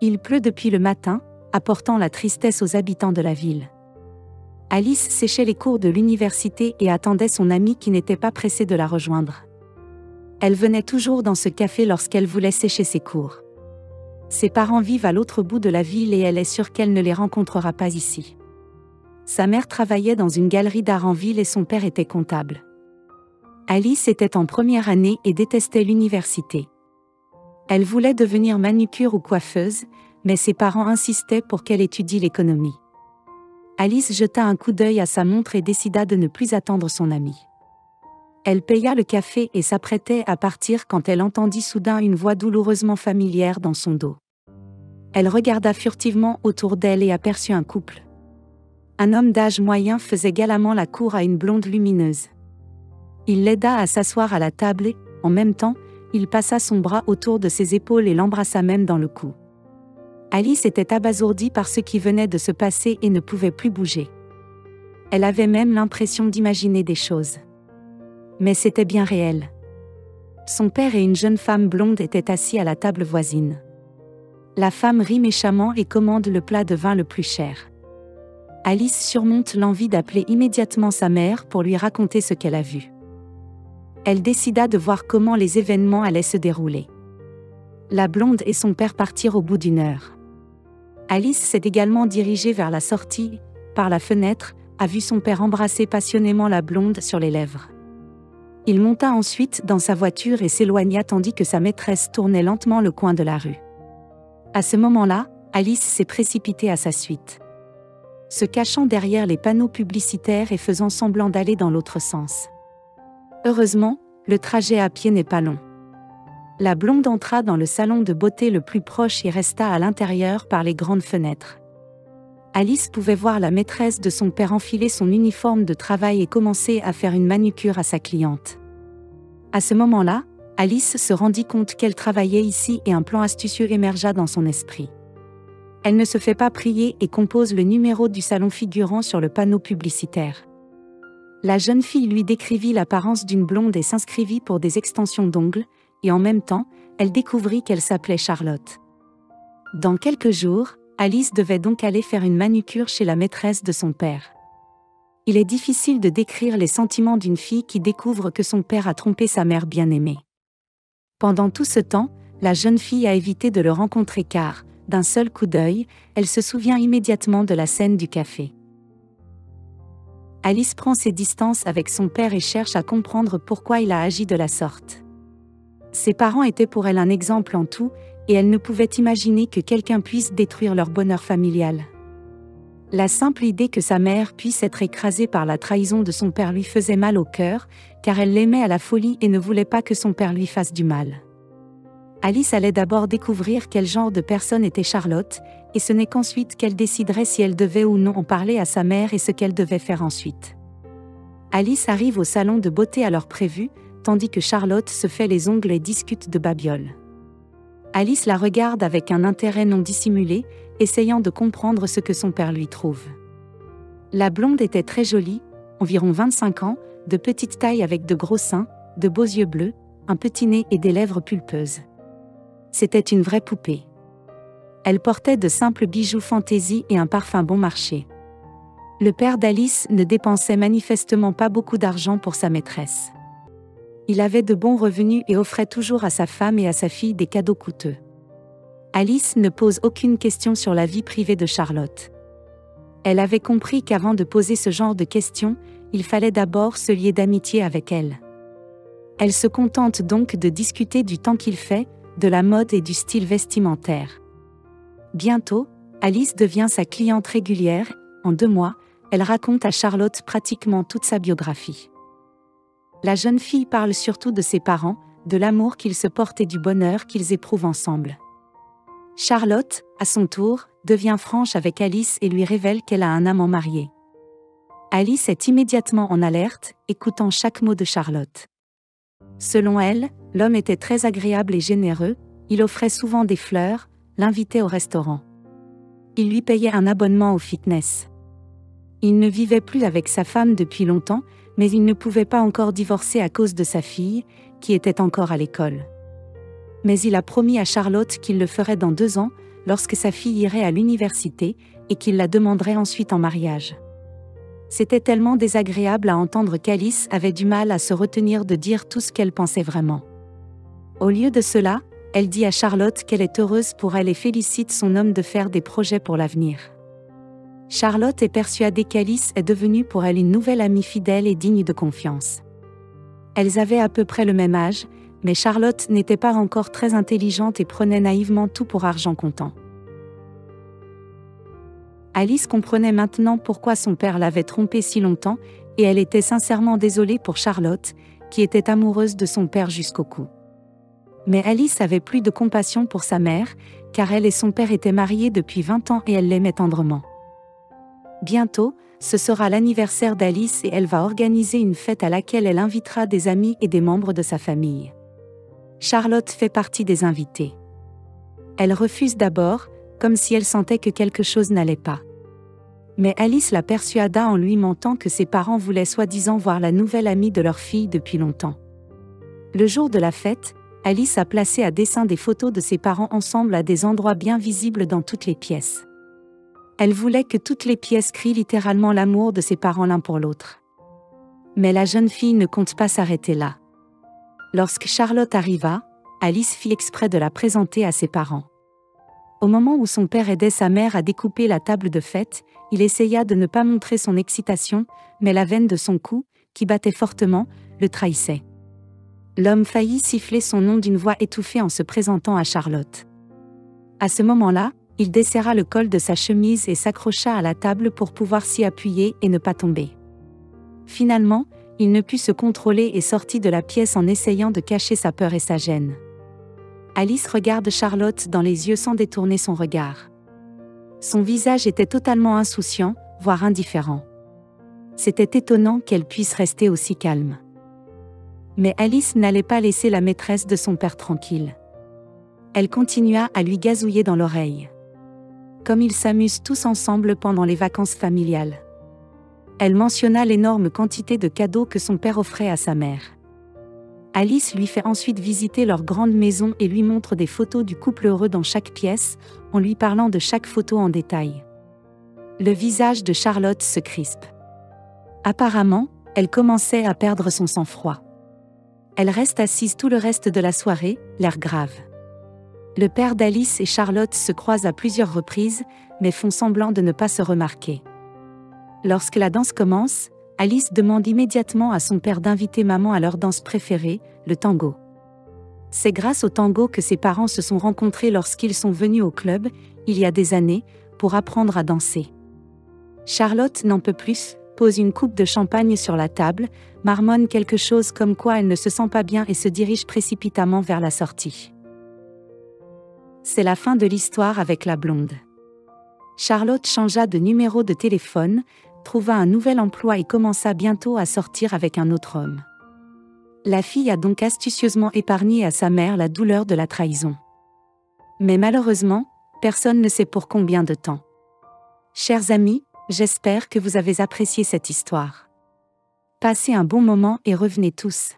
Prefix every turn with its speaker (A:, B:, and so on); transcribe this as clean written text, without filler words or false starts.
A: Il pleut depuis le matin, apportant la tristesse aux habitants de la ville. Alice séchait les cours de l'université et attendait son amie qui n'était pas pressée de la rejoindre. Elle venait toujours dans ce café lorsqu'elle voulait sécher ses cours. Ses parents vivent à l'autre bout de la ville et elle est sûre qu'elle ne les rencontrera pas ici. Sa mère travaillait dans une galerie d'art en ville et son père était comptable. Alice était en première année et détestait l'université. Elle voulait devenir manucure ou coiffeuse, mais ses parents insistaient pour qu'elle étudie l'économie. Alice jeta un coup d'œil à sa montre et décida de ne plus attendre son amie. Elle paya le café et s'apprêtait à partir quand elle entendit soudain une voix douloureusement familière dans son dos. Elle regarda furtivement autour d'elle et aperçut un couple. Un homme d'âge moyen faisait galamment la cour à une blonde lumineuse. Il l'aida à s'asseoir à la table et, en même temps, il passa son bras autour de ses épaules et l'embrassa même dans le cou. Alice était abasourdie par ce qui venait de se passer et ne pouvait plus bouger. Elle avait même l'impression d'imaginer des choses. Mais c'était bien réel. Son père et une jeune femme blonde étaient assis à la table voisine. La femme rit méchamment et commande le plat de vin le plus cher. Alice surmonte l'envie d'appeler immédiatement sa mère pour lui raconter ce qu'elle a vu. Elle décida de voir comment les événements allaient se dérouler. La blonde et son père partirent au bout d'une heure. Alice s'est également dirigée vers la sortie, par la fenêtre, a vu son père embrasser passionnément la blonde sur les lèvres. Il monta ensuite dans sa voiture et s'éloigna tandis que sa maîtresse tournait lentement le coin de la rue. À ce moment-là, Alice s'est précipitée à sa suite. Se cachant derrière les panneaux publicitaires et faisant semblant d'aller dans l'autre sens. Heureusement, le trajet à pied n'est pas long. La blonde entra dans le salon de beauté le plus proche et resta à l'intérieur par les grandes fenêtres. Alice pouvait voir la maîtresse de son père enfiler son uniforme de travail et commencer à faire une manucure à sa cliente. À ce moment-là, Alice se rendit compte qu'elle travaillait ici et un plan astucieux émergea dans son esprit. Elle ne se fait pas prier et compose le numéro du salon figurant sur le panneau publicitaire. La jeune fille lui décrivit l'apparence d'une blonde et s'inscrivit pour des extensions d'ongles, et en même temps, elle découvrit qu'elle s'appelait Charlotte. Dans quelques jours, Alice devait donc aller faire une manucure chez la maîtresse de son père. Il est difficile de décrire les sentiments d'une fille qui découvre que son père a trompé sa mère bien-aimée. Pendant tout ce temps, la jeune fille a évité de le rencontrer car, d'un seul coup d'œil, elle se souvient immédiatement de la scène du café. Alice prend ses distances avec son père et cherche à comprendre pourquoi il a agi de la sorte. Ses parents étaient pour elle un exemple en tout, et elle ne pouvait imaginer que quelqu'un puisse détruire leur bonheur familial. La simple idée que sa mère puisse être écrasée par la trahison de son père lui faisait mal au cœur, car elle l'aimait à la folie et ne voulait pas que son père lui fasse du mal. Alice allait d'abord découvrir quel genre de personne était Charlotte, et ce n'est qu'ensuite qu'elle déciderait si elle devait ou non en parler à sa mère et ce qu'elle devait faire ensuite. Alice arrive au salon de beauté à l'heure prévue, tandis que Charlotte se fait les ongles et discute de babiole. Alice la regarde avec un intérêt non dissimulé, essayant de comprendre ce que son père lui trouve. La blonde était très jolie, environ 25 ans, de petite taille avec de gros seins, de beaux yeux bleus, un petit nez et des lèvres pulpeuses. C'était une vraie poupée. Elle portait de simples bijoux fantaisie et un parfum bon marché. Le père d'Alice ne dépensait manifestement pas beaucoup d'argent pour sa maîtresse. Il avait de bons revenus et offrait toujours à sa femme et à sa fille des cadeaux coûteux. Alice ne pose aucune question sur la vie privée de Charlotte. Elle avait compris qu'avant de poser ce genre de questions, il fallait d'abord se lier d'amitié avec elle. Elle se contente donc de discuter du temps qu'il fait, de la mode et du style vestimentaire. Bientôt, Alice devient sa cliente régulière. En 2 mois, elle raconte à Charlotte pratiquement toute sa biographie. La jeune fille parle surtout de ses parents, de l'amour qu'ils se portent et du bonheur qu'ils éprouvent ensemble. Charlotte, à son tour, devient franche avec Alice et lui révèle qu'elle a un amant marié. Alice est immédiatement en alerte, écoutant chaque mot de Charlotte. Selon elle, l'homme était très agréable et généreux, il offrait souvent des fleurs, l'invitait au restaurant. Il lui payait un abonnement au fitness. Il ne vivait plus avec sa femme depuis longtemps, mais il ne pouvait pas encore divorcer à cause de sa fille, qui était encore à l'école. Mais il a promis à Charlotte qu'il le ferait dans 2 ans, lorsque sa fille irait à l'université, et qu'il la demanderait ensuite en mariage. C'était tellement désagréable à entendre qu'Alice avait du mal à se retenir de dire tout ce qu'elle pensait vraiment. Au lieu de cela, elle dit à Charlotte qu'elle est heureuse pour elle et félicite son homme de faire des projets pour l'avenir. Charlotte est persuadée qu'Alice est devenue pour elle une nouvelle amie fidèle et digne de confiance. Elles avaient à peu près le même âge, mais Charlotte n'était pas encore très intelligente et prenait naïvement tout pour argent comptant. Alice comprenait maintenant pourquoi son père l'avait trompée si longtemps, et elle était sincèrement désolée pour Charlotte, qui était amoureuse de son père jusqu'au cou. Mais Alice avait plus de compassion pour sa mère, car elle et son père étaient mariés depuis 20 ans et elle l'aimait tendrement. Bientôt, ce sera l'anniversaire d'Alice et elle va organiser une fête à laquelle elle invitera des amis et des membres de sa famille. Charlotte fait partie des invités. Elle refuse d'abord, comme si elle sentait que quelque chose n'allait pas. Mais Alice la persuada en lui mentant que ses parents voulaient soi-disant voir la nouvelle amie de leur fille depuis longtemps. Le jour de la fête, Alice a placé à dessein des photos de ses parents ensemble à des endroits bien visibles dans toutes les pièces. Elle voulait que toutes les pièces crient littéralement l'amour de ses parents l'un pour l'autre. Mais la jeune fille ne compte pas s'arrêter là. Lorsque Charlotte arriva, Alice fit exprès de la présenter à ses parents. Au moment où son père aidait sa mère à découper la table de fête, il essaya de ne pas montrer son excitation, mais la veine de son cou, qui battait fortement, le trahissait. L'homme faillit siffler son nom d'une voix étouffée en se présentant à Charlotte. À ce moment-là, il desserra le col de sa chemise et s'accrocha à la table pour pouvoir s'y appuyer et ne pas tomber. Finalement, il ne put se contrôler et sortit de la pièce en essayant de cacher sa peur et sa gêne. Alice regarde Charlotte dans les yeux sans détourner son regard. Son visage était totalement insouciant, voire indifférent. C'était étonnant qu'elle puisse rester aussi calme. Mais Alice n'allait pas laisser la maîtresse de son père tranquille. Elle continua à lui gazouiller dans l'oreille. Comme ils s'amusent tous ensemble pendant les vacances familiales. Elle mentionna l'énorme quantité de cadeaux que son père offrait à sa mère. Alice lui fait ensuite visiter leur grande maison et lui montre des photos du couple heureux dans chaque pièce, en lui parlant de chaque photo en détail. Le visage de Charlotte se crispe. Apparemment, elle commençait à perdre son sang-froid. Elle reste assise tout le reste de la soirée, l'air grave. Le père d'Alice et Charlotte se croisent à plusieurs reprises, mais font semblant de ne pas se remarquer. Lorsque la danse commence, Alice demande immédiatement à son père d'inviter maman à leur danse préférée, le tango. C'est grâce au tango que ses parents se sont rencontrés lorsqu'ils sont venus au club, il y a des années, pour apprendre à danser. Charlotte n'en peut plus, pose une coupe de champagne sur la table, marmonne quelque chose comme quoi elle ne se sent pas bien et se dirige précipitamment vers la sortie. C'est la fin de l'histoire avec la blonde. Charlotte changea de numéro de téléphone, trouva un nouvel emploi et commença bientôt à sortir avec un autre homme. La fille a donc astucieusement épargné à sa mère la douleur de la trahison. Mais malheureusement, personne ne sait pour combien de temps. Chers amis, j'espère que vous avez apprécié cette histoire. Passez un bon moment et revenez tous.